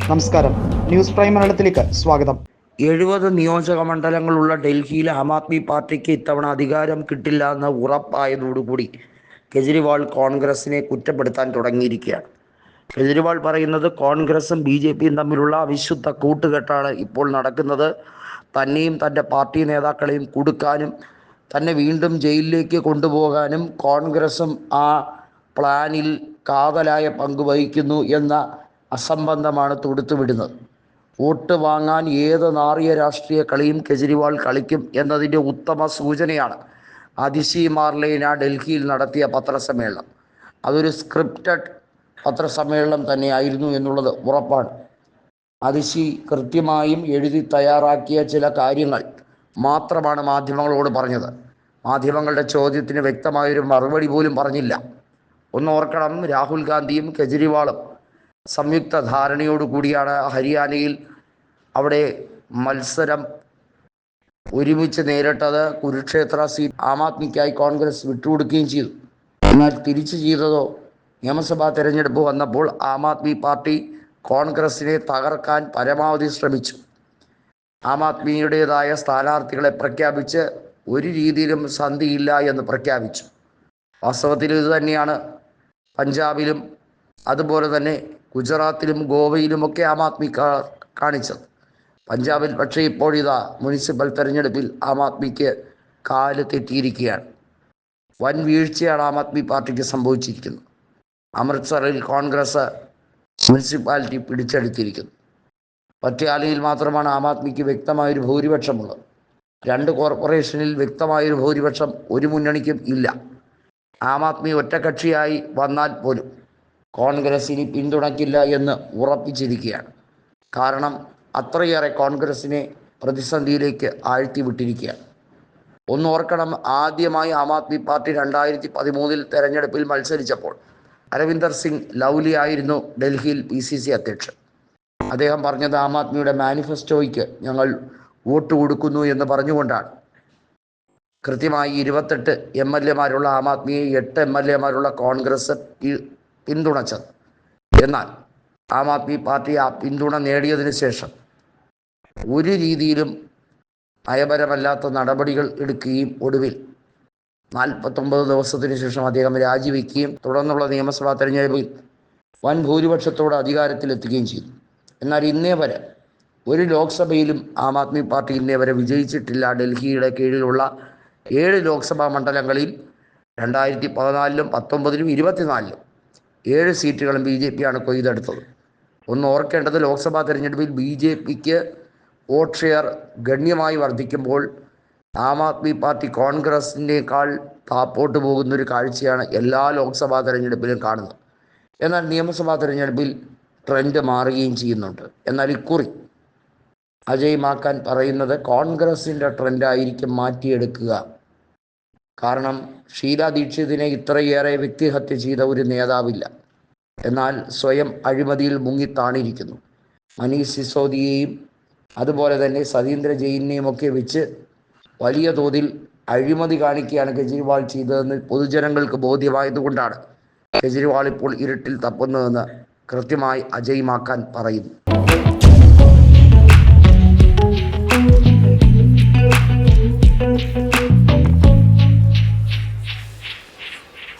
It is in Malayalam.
നമസ്കാരം, ന്യൂസ് പ്രൈം മലയാളത്തിലേക്ക് സ്വാഗതം. 70 നിയോജക മണ്ഡലങ്ങളുള്ള ഡൽഹിയിൽ ആം ആദ്മി പാർട്ടിക്ക് ഇത്തവണ അധികാരം കിട്ടില്ല എന്ന് ഉറപ്പായതോടുകൂടി കെജ്രിവാൾ കോൺഗ്രസിനെ കുറ്റപ്പെടുത്താൻ തുടങ്ങിയിരിക്കുകയാണ്. കെജ്രിവാൾ പറയുന്നത് കോൺഗ്രസും BJPയും തമ്മിലുള്ള അവിശുദ്ധ കൂട്ടുകെട്ടാണ് ഇപ്പോൾ നടക്കുന്നത്. തന്നെയും തൻ്റെ പാർട്ടി നേതാക്കളെയും കുടുക്കാനും തന്നെ വീണ്ടും ജയിലിലേക്ക് കൊണ്ടുപോകാനും കോൺഗ്രസും ആ പ്ലാനിൽ കാതലായ പങ്ക് വഹിക്കുന്നു എന്ന അസംബന്ധമാണ് തൊടുത്തുവിടുന്നത്. വോട്ട് വാങ്ങാൻ ഏത് നാറിയ രാഷ്ട്രീയ കളിയും കെജ്രിവാൾ കളിക്കും എന്നതിൻ്റെ ഉത്തമ സൂചനയാണ് അതിശി മാർലേന ഡൽഹിയിൽ നടത്തിയ പത്രസമ്മേളനം. അതൊരു സ്ക്രിപ്റ്റഡ് പത്രസമ്മേളനം തന്നെയായിരുന്നു എന്നുള്ളത് ഉറപ്പാണ്. അതിശി കൃത്യമായും എഴുതി തയ്യാറാക്കിയ ചില കാര്യങ്ങൾ മാത്രമാണ് മാധ്യമങ്ങളോട് പറഞ്ഞത്. മാധ്യമങ്ങളുടെ ചോദ്യത്തിന് വ്യക്തമായൊരു മറുപടി പോലും പറഞ്ഞില്ല. ഒന്നോർക്കണം, രാഹുൽ ഗാന്ധിയും കെജ്രിവാളും സംയുക്ത ധാരണയോടുകൂടിയാണ് ഹരിയാനയിൽ അവിടെ മത്സരം ഒരുമിച്ച് നേരിട്ടത്. കുരുക്ഷേത്ര സീറ്റ് ആം ആദ്മിക്കായി കോൺഗ്രസ് വിട്ടുകൊടുക്കുകയും ചെയ്തു. എന്നാൽ തിരിച്ചു ചെയ്തതോ, നിയമസഭാ തെരഞ്ഞെടുപ്പ് വന്നപ്പോൾ ആം ആദ്മി പാർട്ടി കോൺഗ്രസിനെ തകർക്കാൻ പരമാവധി ശ്രമിച്ചു. ആം ആദ്മിയുടേതായ സ്ഥാനാർത്ഥികളെ പ്രഖ്യാപിച്ച് ഒരു രീതിയിലും സന്ധിയില്ല എന്ന് പ്രഖ്യാപിച്ചു. വാസ്തവത്തിൽ ഇതുതന്നെയാണ് പഞ്ചാബിലും അതുപോലെ തന്നെ ഗുജറാത്തിലും ഗോവയിലുമൊക്കെ ആം ആദ്മി കാണിച്ചത്. പഞ്ചാബിൽ പക്ഷേ ഇപ്പോഴിതാ മുനിസിപ്പൽ തെരഞ്ഞെടുപ്പിൽ ആം ആദ്മിക്ക് കാല് തെറ്റിയിരിക്കുകയാണ്. വൻ വീഴ്ചയാണ് ആം ആദ്മി പാർട്ടിക്ക് സംഭവിച്ചിരിക്കുന്നത്. അമൃത്സറിൽ കോൺഗ്രസ് മുനിസിപ്പാലിറ്റി പിടിച്ചെടുത്തിരിക്കുന്നു. പട്യാലയിൽ മാത്രമാണ് ആം ആദ്മിക്ക് വ്യക്തമായൊരു ഭൂരിപക്ഷമുള്ളത്. 2 കോർപ്പറേഷനിൽ വ്യക്തമായൊരു ഭൂരിപക്ഷം ഒരു മുന്നണിക്കും ഇല്ല. ആം ആദ്മി ഒറ്റക്കക്ഷിയായി വന്നാൽ പോലും കോൺഗ്രസ് ഇനി പിന്തുണയ്ക്കില്ല എന്ന് ഉറപ്പിച്ചിരിക്കുകയാണ്. കാരണം അത്രയേറെ കോൺഗ്രസിനെ പ്രതിസന്ധിയിലേക്ക് ആഴ്ത്തിവിട്ടിരിക്കുകയാണ്. ഒന്നോർക്കണം, ആദ്യമായി ആം ആദ്മി പാർട്ടി 2013 തെരഞ്ഞെടുപ്പിൽ മത്സരിച്ചപ്പോൾ അരവിന്ദർ സിംഗ് ലൗലി ആയിരുന്നു ഡൽഹിയിൽ PCC അധ്യക്ഷൻ. അദ്ദേഹം പറഞ്ഞത് ആം ആദ്മിയുടെ മാനിഫെസ്റ്റോയ്ക്ക് ഞങ്ങൾ വോട്ട് കൊടുക്കുന്നു എന്ന് പറഞ്ഞുകൊണ്ടാണ്. കൃത്യമായി 28 MLA-മാരുള്ള ആം ആദ്മിയെ 8 MLA-മാരുള്ള കോൺഗ്രസ് പിന്തുണച്ചത്. എന്നാൽ ആം ആദ്മി പാർട്ടി ആ പിന്തുണ നേടിയതിനു ശേഷം ഒരു രീതിയിലും നയപരമല്ലാത്ത നടപടികൾ എടുക്കുകയും ഒടുവിൽ 49 ദിവസത്തിന് ശേഷം അദ്ദേഹം രാജിവെക്കുകയും തുടർന്നുള്ള നിയമസഭാ തെരഞ്ഞെടുപ്പിൽ വൻ ഭൂരിപക്ഷത്തോടെ അധികാരത്തിലെത്തുകയും ചെയ്തു. എന്നാൽ ഇന്നേ വരെ ഒരു ലോക്സഭയിലും ആം ആദ്മി പാർട്ടി ഇന്നേ വരെ വിജയിച്ചിട്ടില്ല. ഡൽഹിയുടെ കീഴിലുള്ള 7 ലോക്സഭാ മണ്ഡലങ്ങളിൽ 2014-ലും 19-ലും 24-ലും 7 സീറ്റുകളും BJPയാണ് കൊയ്തെടുത്തത്. ഒന്ന് ഓർക്കേണ്ടത്, ലോക്സഭാ തെരഞ്ഞെടുപ്പിൽ BJPക്ക് വോട്ട് ഷെയർ ഗണ്യമായി വർദ്ധിക്കുമ്പോൾ ആം ആദ്മി പാർട്ടി കോൺഗ്രസിനേക്കാൾ താപ്പോട്ട് പോകുന്നൊരു കാഴ്ചയാണ് എല്ലാ ലോക്സഭാ തെരഞ്ഞെടുപ്പിലും കാണുന്നത്. എന്നാൽ നിയമസഭാ തെരഞ്ഞെടുപ്പിൽ ട്രെൻഡ് മാറുകയും ചെയ്യുന്നുണ്ട്. എന്നാൽ ഇക്കുറി അജയ് മാക്കൻ പറയുന്നത് കോൺഗ്രസിൻ്റെ ട്രെൻഡായിരിക്കും മാറ്റിയെടുക്കുക. കാരണം ഷീല ദീക്ഷിതിനെ ഇത്രയേറെ വ്യക്തിഹത്യ ചെയ്ത ഒരു നേതാവില്ല. എന്നാൽ സ്വയം അഴിമതിയിൽ മുങ്ങിത്താണിരിക്കുന്നു. മനീഷ് സിസോദിയെയും അതുപോലെ തന്നെ സതീന്ദ്ര ജെയിനെയും ഒക്കെ വെച്ച് വലിയ തോതിൽ അഴിമതി കാണിക്കുകയാണ് കെജ്രിവാൾ ചെയ്തതെന്ന് പൊതുജനങ്ങൾക്ക് ബോധ്യമായതുകൊണ്ടാണ് കെജ്രിവാൾ ഇപ്പോൾ ഇരുട്ടിൽ തപ്പുന്നതെന്ന് കൃത്യമായി അജയ് മാക്കൻ പറയുന്നു.